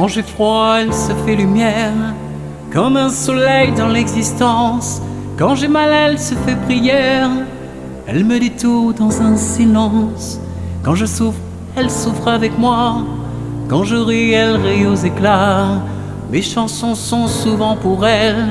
Quand j'ai froid, elle se fait lumière, comme un soleil dans l'existence. Quand j'ai mal, elle se fait prière, elle me dit tout dans un silence. Quand je souffre, elle souffre avec moi. Quand je ris, elle rit aux éclats. Mes chansons sont souvent pour elle,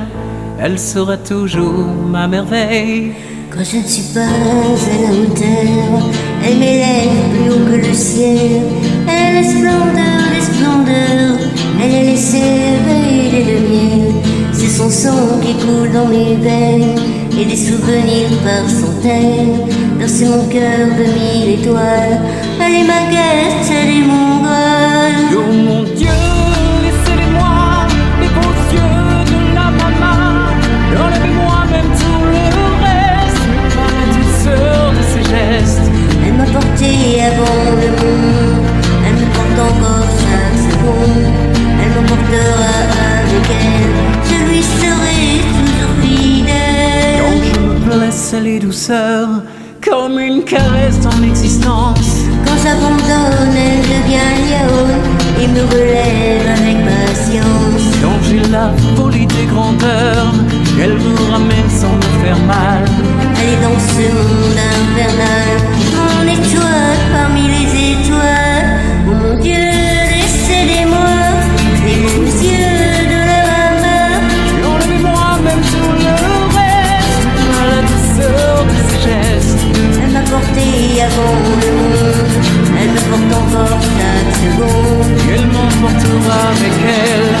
elle sera toujours ma merveille. Quand je ne suis pas à la hauteur, elle m'élève plus haut que le ciel. Elle est les splendeurs, elle est les sèves et les de miel. C'est son sang qui coule dans mes veines, et des souvenirs par centaines. Bercer mon cœur de 1000 étoiles, elle est ma guette, elle est mon goal. Oh mon Dieu, laissez-les-moi, les beaux yeux de la maman. Enlevez-moi même tout le reste, mais pas la douceur de ses gestes. Elle m'a porté avant le monde, elle me porte encore chaque seconde. Elle m'emportera avec elle, je lui serai toujours fidèle. Quand je me blesse, elle est douceur, comme une caresse dans l'existence. Quand j'abandonne, elle devient lionne et me relève avec patience. Quand j'ai la folie des grandeurs, elle me ramène sans me faire mal. Elle est dans ce monde infernal, mon étoile parmi les étoiles. Oh mon Dieu, laissez-les-moi, les beaux yeux de la main. Enlevez-moi même tout le reste, à la douceur de ses gestes. Elle m'a porté avant le monde, elle me porte encore chaque seconde. Elle m'emportera avec elle,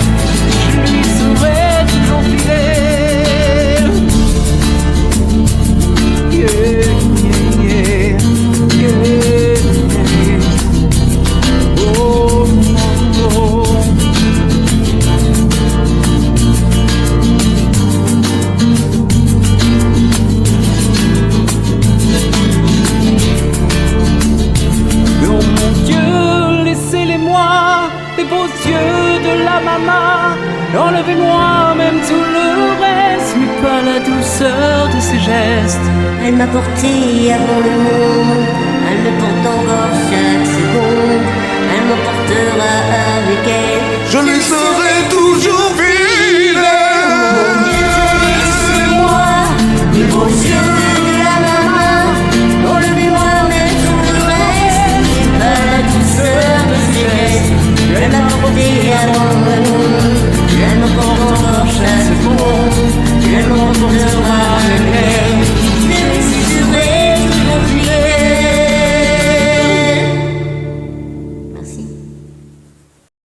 je lui serai toujours fidèle. Yeah, yeah, yeah, yeah. Oh, oh, oh. Oh mon Dieu, laissez-les-moi, les beaux yeux de la maman. Enlevez-moi même tout le reste, mais pas la douceur de ses gestes. Elle m'a porté avant le monde, elle me porte encore chaque seconde. Elle m'emportera avec elle, Je lui serai toujours fidèle. laissez-moi, les beaux yeux de la maman. Enlevez-moi même tout le reste, et pas la douceur de ses gestes. Elle m'a porté avant le monde, elle m'emporte encore chaque seconde. Elle m'emportera